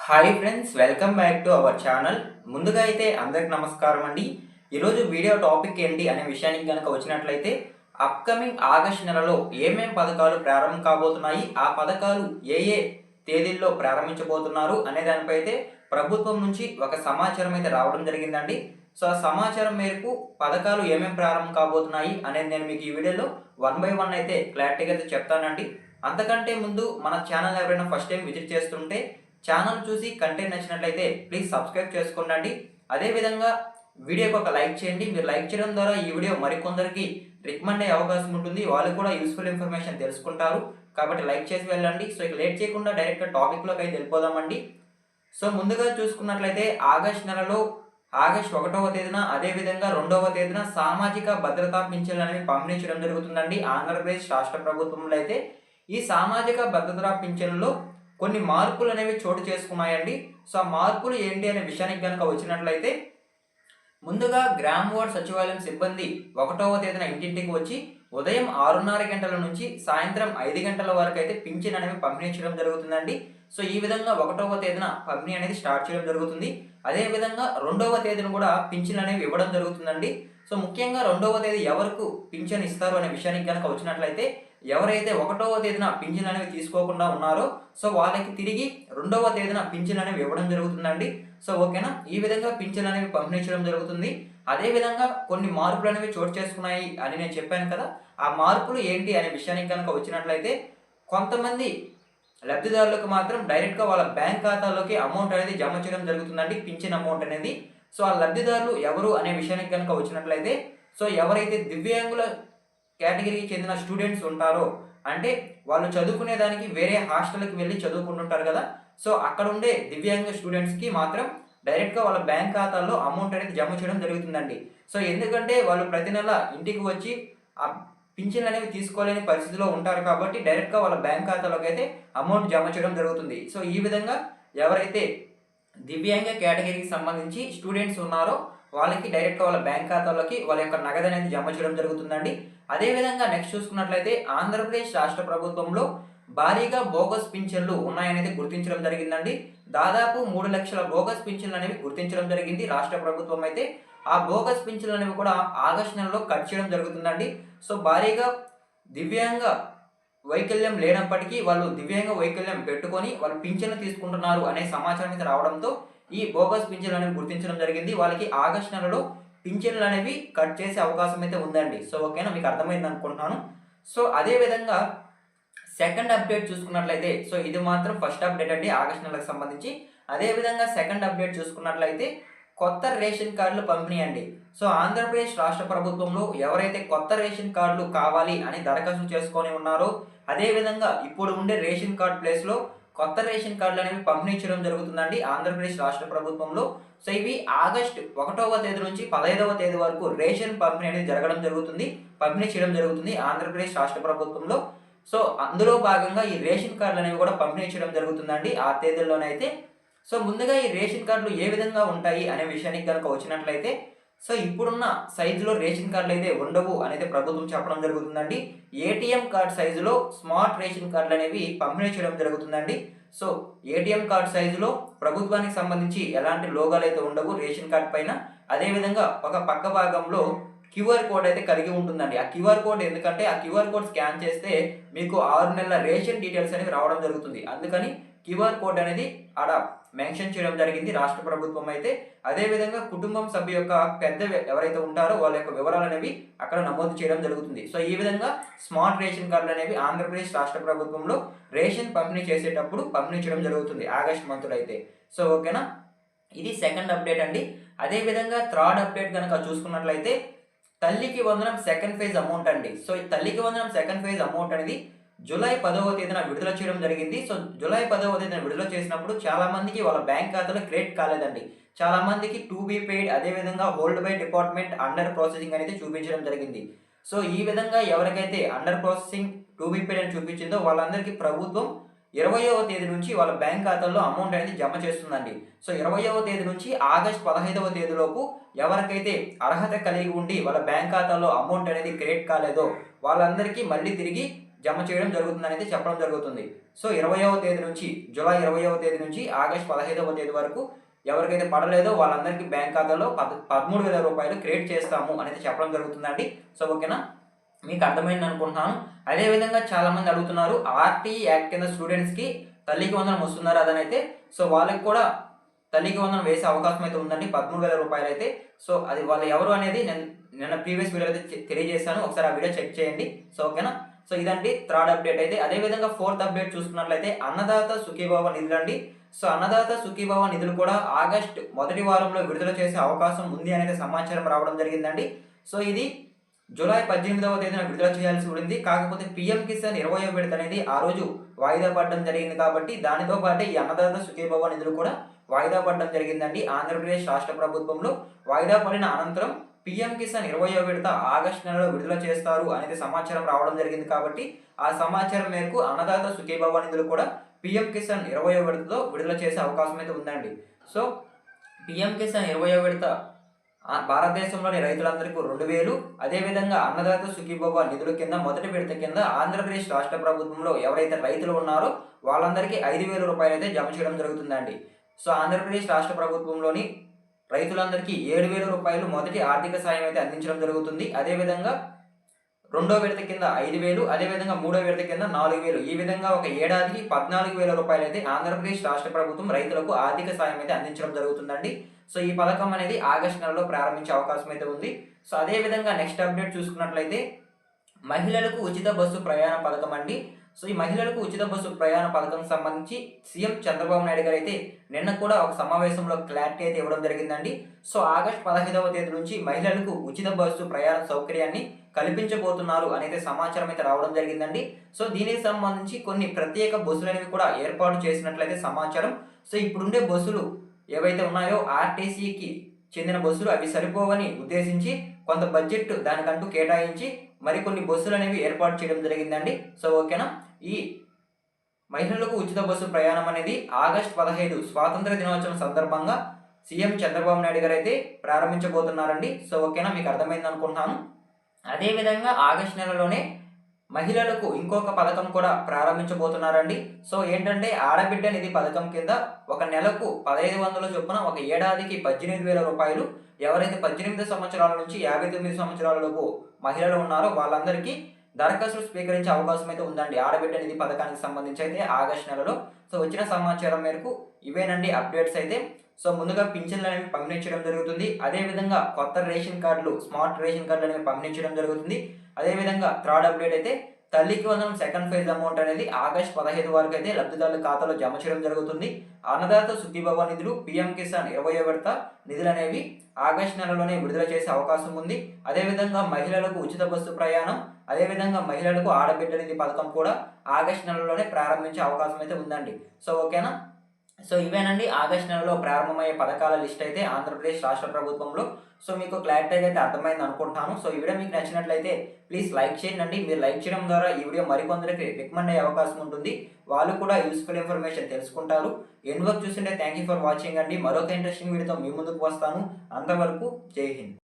Hi friends, welcome back to our channel. ముందుగా అయితే అందరికి నమస్కారం అండి. ఈరోజు వీడియో టాపిక్ ఏంటి అనే విషయానికి కనుక వచ్చినట్లయితే, అప్కమింగ్ ఆగస్ట్ నెలలో ఏమేం పథకాలు ప్రారంభం కాబోతున్నాయి, ఆ పథకాలు ఏ ఏ తేదీల్లో ప్రారంభించబోతున్నారు అనే దానిపై అయితే ప్రభుత్వం నుంచి ఒక సమాచారం అయితే రావడం జరిగిందండి. సో ఆ సమాచారం మేరకు పథకాలు ఏమేం ప్రారంభం కాబోతున్నాయి అనేది నేను మీకు ఈ వీడియోలో వన్ బై వన్ అయితే క్లారిటీగా అయితే చెప్తానండి. అంతకంటే ముందు మన ఛానల్ ఎవరైనా ఫస్ట్ టైం విజిట్ చేస్తుంటే ఛానల్ చూసి కంటెంట్ నచ్చినట్లయితే ప్లీజ్ సబ్స్క్రైబ్ చేసుకోండి. అదేవిధంగా వీడియోకి ఒక లైక్ చేయండి. మీరు లైక్ చేయడం ద్వారా ఈ వీడియో మరికొందరికి రికమెండ్ అయ్యే అవకాశం ఉంటుంది. వాళ్ళు కూడా యూస్ఫుల్ ఇన్ఫర్మేషన్ తెలుసుకుంటారు. కాబట్టి లైక్ చేసి వెళ్ళండి. సో ఇక లేట్ చేయకుండా డైరెక్ట్గా టాపిక్లోకి అయితే వెళ్ళిపోదామండి. సో ముందుగా చూసుకున్నట్లయితే ఆగస్ట్ నెలలో ఆగస్ట్ 1వ తేదీన అదేవిధంగా 2వ తేదీన సామాజిక భద్రతా పింఛన్లు అనేవి పంపిణీ చేయడం జరుగుతుందండి. ఆంధ్రప్రదేశ్ రాష్ట్ర ప్రభుత్వంలో అయితే ఈ సామాజిక భద్రతా పింఛన్లలో కొన్ని మార్పులు అనేవి చోటు చేసుకున్నాయండి. సో ఆ మార్పులు ఏంటి అనే విషయానికి కనుక వచ్చినట్లయితే, ముందుగా గ్రామ వార్డ్ సచివాలయం సిబ్బంది 1వ తేదీన ఇంటింటికి వచ్చి ఉదయం 6:30 గంటల నుంచి సాయంత్రం 5 గంటల వరకు అయితే పింఛన్ అనేవి పంపిణీ చేయడం జరుగుతుందండి. సో ఈ విధంగా 1వ తేదీన పంపిణీ అనేది స్టార్ట్ చేయడం జరుగుతుంది. అదేవిధంగా 2వ తేదీన కూడా పింఛన్ అనేవి ఇవ్వడం జరుగుతుందండి. సో ముఖ్యంగా 2వ తేదీ ఎవరికి పింఛన్ ఇస్తారు అనే విషయానికి కనుక వచ్చినట్లయితే, ఎవరైతే 1వ తేదీన పింఛన్ అనేవి తీసుకోకుండా ఉన్నారో సో వాళ్ళకి తిరిగి 2వ తేదీన పింఛన్ అనేవి ఇవ్వడం జరుగుతుందండి. సో ఓకేనా, ఈ విధంగా పింఛన్ అనేవి పంపిణీ చేయడం జరుగుతుంది. అదేవిధంగా కొన్ని మార్పులు అనేవి చోటు చేసుకున్నాయి అని నేను చెప్పాను కదా. ఆ మార్పులు ఏంటి అనే విషయానికి కనుక వచ్చినట్లయితే, కొంతమంది లబ్ధిదారులకు మాత్రం డైరెక్ట్గా వాళ్ళ బ్యాంక్ ఖాతాలోకి అమౌంట్ అనేది జమ చేయడం జరుగుతుందండి, పింఛన్ అమౌంట్ అనేది. సో ఆ లబ్ధిదారులు ఎవరు అనే విషయానికి కనుక వచ్చినట్లయితే, సో ఎవరైతే దివ్యాంగుల కేటగిరీకి చెందిన స్టూడెంట్స్ ఉంటారో, అంటే వాళ్ళు చదువుకునే దానికి వేరే హాస్టల్కి వెళ్ళి చదువుకుంటుంటారు కదా. సో అక్కడ ఉండే దివ్యాంగ స్టూడెంట్స్కి మాత్రం డైరెక్ట్గా వాళ్ళ బ్యాంక్ ఖాతాల్లో అమౌంట్ అనేది జమ చేయడం జరుగుతుందండి. సో ఎందుకంటే వాళ్ళు ప్రతి నెల ఇంటికి వచ్చి ఆ పింఛన్లు అనేవి తీసుకోలేని పరిస్థితిలో ఉంటారు కాబట్టి డైరెక్ట్గా వాళ్ళ బ్యాంక్ ఖాతాలోకి అయితే అమౌంట్ జమ చేయడం జరుగుతుంది. సో ఈ విధంగా ఎవరైతే దివ్యాంగ కేటగిరీకి సంబంధించి స్టూడెంట్స్ ఉన్నారో వాళ్ళకి డైరెక్ట్గా వాళ్ళ బ్యాంక్ ఖాతాలోకి వాళ్ళ యొక్క నగదు అనేది జమ చేయడం జరుగుతుందండి. అదేవిధంగా నెక్స్ట్ చూసుకున్నట్లయితే, ఆంధ్రప్రదేశ్ రాష్ట్ర ప్రభుత్వంలో భారీగా బోగస్ పింఛన్లు ఉన్నాయనేది గుర్తించడం జరిగిందండి. దాదాపు 3 లక్షల బోగస్ పింఛన్లు అనేవి గుర్తించడం జరిగింది రాష్ట్ర ప్రభుత్వం అయితే. ఆ బోగస్ పింఛన్లు అనేవి కూడా ఆగస్టు నెలలో కట్ చేయడం జరుగుతుందండి. సో భారీగా దివ్యాంగ వైకల్యం లేనప్పటికీ వాళ్ళు దివ్యాంగ వైకల్యం పెట్టుకొని వాళ్ళు పింఛన్లు తీసుకుంటున్నారు అనే సమాచారం అయితే రావడంతో ఈ బోగస్ పింఛన్లు అనేవి గుర్తించడం జరిగింది. వాళ్ళకి ఆగస్టు నెలలో పింఛన్లు అనేవి కట్ చేసే అవకాశం అయితే ఉందండి. సో ఓకేనా, మీకు అర్థమైంది అనుకుంటున్నాను. సో అదేవిధంగా సెకండ్ అప్డేట్ చూసుకున్నట్లయితే, సో ఇది మాత్రం ఫస్ట్ అప్డేట్ అండి ఆగస్టు నెలకు సంబంధించి. అదేవిధంగా సెకండ్ అప్డేట్ చూసుకున్నట్లయితే, కొత్త రేషన్ కార్డులు పంపిణీ అండి. సో ఆంధ్రప్రదేశ్ రాష్ట్ర ప్రభుత్వంలో ఎవరైతే కొత్త రేషన్ కార్డులు కావాలి అని దరఖాస్తు చేసుకొని ఉన్నారో, అదేవిధంగా ఇప్పుడు ఉండే రేషన్ కార్డు ప్లేస్లో కొత్త రేషన్ కార్డులు అనేవి పంపిణీ చేయడం జరుగుతుందండి ఆంధ్రప్రదేశ్ రాష్ట్ర ప్రభుత్వంలో. సో ఇవి ఆగస్టు 1వ తేదీ నుంచి 15వ తేదీ వరకు రేషన్ పంపిణీ అనేది పంపిణీ చేయడం జరుగుతుంది ఆంధ్రప్రదేశ్ రాష్ట్ర ప్రభుత్వంలో. సో అందులో భాగంగా ఈ రేషన్ కార్డులు అనేవి కూడా పంపిణీ చేయడం జరుగుతుందండి ఆ తేదీల్లోనైతే. సో ముందుగా ఈ రేషన్ కార్డులు ఏ విధంగా ఉంటాయి అనే విషయానికి కనుక వచ్చినట్లయితే, సో ఇప్పుడున్న సైజులో రేషన్ కార్డులు అయితే ఉండవు అనేది ప్రభుత్వం చెప్పడం జరుగుతుందండి. ఏటీఎం కార్డు సైజులో స్మార్ట్ రేషన్ కార్డులు అనేవి పంపిణీ చేయడం జరుగుతుందండి. సో ఏటీఎం కార్డు సైజులో ప్రభుత్వానికి సంబంధించి ఎలాంటి లోగాలు అయితే ఉండవు రేషన్ కార్డు పైన. అదేవిధంగా ఒక పక్క భాగంలో క్యూఆర్ కోడ్ అయితే కలిగి ఉంటుందండి. ఆ క్యూఆర్ కోడ్ ఎందుకంటే ఆ క్యూఆర్ కోడ్ స్కాన్ చేస్తే మీకు 6 నెలల రేషన్ డీటెయిల్స్ అనేవి రావడం జరుగుతుంది. అందుకని క్యూఆర్ కోడ్ అనేది ఆడ మెన్షన్ చేయడం జరిగింది రాష్ట్ర ప్రభుత్వం అయితే. అదేవిధంగా కుటుంబం సభ్యు యొక్క పెద్ద ఎవరైతే ఉంటారో వాళ్ళ యొక్క వివరాలు అనేవి అక్కడ నమోదు చేయడం జరుగుతుంది. సో ఈ విధంగా స్మార్ట్ రేషన్ కార్డులు అనేవి ఆంధ్రప్రదేశ్ రాష్ట్ర ప్రభుత్వంలో రేషన్ పంపిణీ చేసేటప్పుడు పంపిణీ చేయడం జరుగుతుంది ఆగస్ట్ మంత్లో అయితే. సో ఓకేనా, ఇది సెకండ్ అప్డేట్ అండి. అదేవిధంగా థర్డ్ అప్డేట్ కనుక చూసుకున్నట్లయితే, తల్లికి వందనం సెకండ్ ఫేజ్ అమౌంట్ అండి. సో ఈ తల్లికి వందనం సెకండ్ ఫేజ్ అమౌంట్ అనేది జూలై 10వ తేదీన విడుదల చేయడం జరిగింది. సో జూలై 10వ తేదీన విడుదల చేసినప్పుడు చాలా మందికి వాళ్ళ బ్యాంక్ ఖాతాలో క్రెడిట్ కాలేదండి. చాలా మందికి టు బీ పెయిడ్, అదేవిధంగా hold by department under processing అనేది చూపించడం జరిగింది. సో ఈ విధంగా ఎవరికైతే under processing to be paid అని చూపించిందో వాళ్ళందరికీ ప్రభుత్వం 20వ తేదీ నుంచి వాళ్ళ బ్యాంక్ ఖాతాల్లో అమౌంట్ అనేది జమ చేస్తుందండి. సో 20వ తేదీ నుంచి ఆగస్ట్ 15వ తేదీలోపు ఎవరికైతే అర్హత కలిగి ఉండి వాళ్ళ బ్యాంక్ ఖాతాలో అమౌంట్ అనేది క్రెడిట్ కాలేదో వాళ్ళందరికీ మళ్ళీ తిరిగి జమ చేయడం జరుగుతుందని అయితే చెప్పడం జరుగుతుంది. సో 20వ తేదీ నుంచి జూలై 20వ తేదీ నుంచి ఆగస్టు 15వ తేదీ వరకు ఎవరికైతే పడలేదో వాళ్ళందరికీ బ్యాంక్ ఖాతాలో 13,000 రూపాయలు క్రియేట్ చేస్తాము అనేది చెప్పడం జరుగుతుందండి. సో ఓకేనా, మీకు అర్థమైంది అనుకుంటున్నాను. అదేవిధంగా చాలామంది అడుగుతున్నారు, ఆర్టీఈ యాక్ట్ కింద స్టూడెంట్స్కి తల్లికి వందనం వస్తున్నారా అదని అయితే. సో వాళ్ళకి కూడా తల్లికి వందనం వేసే అవకాశం అయితే ఉందండి, 13,000 రూపాయలు అయితే. సో అది వాళ్ళు ఎవరు అనేది నేను నిన్న ప్రీవియస్ వీడియో అయితే తెలియజేశాను, ఒకసారి ఆ వీడియో చెక్ చేయండి. సో ఓకేనా, సో ఇదండి థర్డ్ అప్డేట్ అయితే. అదేవిధంగా ఫోర్త్ అప్డేట్ చూసుకున్నట్లయితే అన్నదాత సుఖీభవ నిధులు అండి. సో అన్నదాత సుఖీభవ నిధులు కూడా ఆగస్టు మొదటి వారంలో విడుదల చేసే అవకాశం ఉంది అనేది సమాచారం రావడం జరిగిందండి. సో ఇది జూలై 18వ తేదీన విడుదల చేయాల్సి ఉంది. కాకపోతే పీఎం కిసాన్ 20వ విడత అనేది ఆ రోజు వాయిదా పడడం జరిగింది కాబట్టి దానితో పాటే ఈ అన్నదాత సుఖీభవ నిధులు కూడా వాయిదా పడడం జరిగిందండి. ఆంధ్రప్రదేశ్ రాష్ట్ర ప్రభుత్వంలో వాయిదా పడిన అనంతరం పీఎం కిసాన్ 20వ విడత ఆగస్టు నెలలో విడుదల చేస్తారు అనేది సమాచారం రావడం జరిగింది కాబట్టి ఆ సమాచారం మేరకు అన్నదాత సుఖీభవ నిధులు కూడా పీఎం కిసాన్ 20వ విడతలో విడుదల చేసే అవకాశం అయితే ఉందండి. సో పీఎం కిసాన్ 20వ విడత భారతదేశంలోని రైతులందరికీ 2,000, అదేవిధంగా అన్నదాత సుఖీభవ నిధుల కింద మొదటి విడత కింద ఆంధ్రప్రదేశ్ రాష్ట్ర ప్రభుత్వంలో ఎవరైతే రైతులు ఉన్నారో వాళ్ళందరికీ 5,000 రూపాయలు అయితే జమ చేయడం జరుగుతుందండి. సో ఆంధ్రప్రదేశ్ రాష్ట్ర ప్రభుత్వంలోని రైతులందరికీ 7,000 రూపాయలు మొదటి ఆర్థిక సాయం అయితే అందించడం జరుగుతుంది. అదేవిధంగా రెండో విడత కింద 5,000, అదేవిధంగా మూడో విడత కింద 4,000, ఈ విధంగా ఒక ఏడాదికి 14,000 రూపాయలు అయితే ఆంధ్రప్రదేశ్ రాష్ట్ర ప్రభుత్వం రైతులకు ఆర్థిక సాయం అయితే అందించడం జరుగుతుందండి. సో ఈ పథకం అనేది ఆగస్టు నెలలో ప్రారంభించే అవకాశం అయితే ఉంది. సో అదేవిధంగా నెక్స్ట్ అప్డేట్ చూసుకున్నట్లయితే మహిళలకు ఉచిత బస్సు ప్రయాణ పథకం అండి. సో ఈ మహిళలకు ఉచిత బస్సు ప్రయాణ పథకం సంబంధించి సీఎం చంద్రబాబు నాయుడు గారు అయితే నిన్న కూడా ఒక సమావేశంలో క్లారిటీ అయితే ఇవ్వడం జరిగిందండి. సో ఆగస్టు 15వ తేదీ నుంచి మహిళలకు ఉచిత బస్సు ప్రయాణ సౌకర్యాన్ని కల్పించబోతున్నారు అనేది సమాచారం అయితే రావడం జరిగిందండి. సో దీనికి సంబంధించి కొన్ని ప్రత్యేక బస్సులు అనేవి కూడా ఏర్పాటు చేసినట్లయితే సమాచారం. సో ఇప్పుడుండే బస్సులు ఏవైతే ఉన్నాయో ఆర్టీసీకి చెందిన బస్సులు అవి సరిపోవని ఉద్దేశించి కొంత బడ్జెట్ దానికంటూ కేటాయించి మరికొన్ని బస్సులు అనేవి ఏర్పాటు చేయడం జరిగిందండి. సో ఓకేనా, ఈ మహిళలకు ఉచిత బస్సు ప్రయాణం అనేది ఆగస్టు 15 స్వాతంత్ర దినోత్సవం సందర్భంగా సీఎం చంద్రబాబు నాయుడు గారు అయితే ప్రారంభించబోతున్నారండి. సో ఓకేనా, మీకు అర్థమైంది అనుకుంటున్నాను. అదేవిధంగా ఆగస్టు నెలలోనే మహిళలకు ఇంకొక పథకం కూడా ప్రారంభించబోతున్నారండి. సో ఏంటంటే ఆడబిడ్డ నిధి పథకం కింద ఒక నెలకు 1,500 చొప్పున ఒక ఏడాదికి 18,000 రూపాయలు ఎవరైతే 18 సంవత్సరాల నుంచి 59 సంవత్సరాలలోపు మహిళలు ఉన్నారో వాళ్ళందరికీ దరఖాస్తులు స్వీకరించే అవకాశం అయితే ఉందండి ఆడబిడ్డ నిధి పథకానికి సంబంధించి అయితే ఆగస్టు నెలలో. సో వచ్చిన సమాచారం మేరకు ఇవేనండి అప్డేట్స్ అయితే. సో ముందుగా పింఛన్లు అనేవి పంపించడం జరుగుతుంది. అదేవిధంగా కొత్త రేషన్ కార్డులు, స్మార్ట్ రేషన్ కార్డులు అనేవి పంపించడం జరుగుతుంది. అదేవిధంగా థర్డ్ అప్డేట్ అయితే తల్లికి వందనం సెకండ్ ఫేజ్ అమౌంట్ అనేది ఆగస్టు 15 వరకు అయితే లబ్ధిదారుల ఖాతాలో జమ చేయడం జరుగుతుంది. అన్నదాత సుఖీభవ నిధులు, పీఎం కిసాన్ 20వ విడత నిధులు అనేవి ఆగస్టు నెలలోనే విడుదల చేసే అవకాశం ఉంది. అదేవిధంగా మహిళలకు ఉచిత బస్సు ప్రయాణం, అదేవిధంగా మహిళలకు ఆడబిడ్డ నిధి పథకం కూడా ఆగస్టు నెలలోనే ప్రారంభించే అవకాశం అయితే ఉందండి. సో ఓకేనా, సో ఇవేనండి ఆగస్టు నెలలో ప్రారంభమయ్యే పథకాల లిస్ట్ అయితే ఆంధ్రప్రదేశ్ రాష్ట్ర ప్రభుత్వంలో. సో మీకు క్లారిటీగా అయితే అర్థమైంది అనుకుంటున్నాను. సో ఈ వీడియో మీకు నచ్చినట్లయితే ప్లీజ్ లైక్ చేయండి. మీరు లైక్ చేయడం ద్వారా ఈ వీడియో మరికొందరికి రికమెండ్ అయ్యే అవకాశం ఉంటుంది, వాళ్ళు కూడా యూస్ఫుల్ ఇన్ఫర్మేషన్ తెలుసుకుంటారు. ఎండ్ వరకు చూస్తుంటే థ్యాంక్ యూ ఫర్ వాచింగ్ అండి. మరొక ఇంట్రెస్టింగ్ వీడియోతో మీ ముందుకు వస్తాను. అంతవరకు జై హింద్.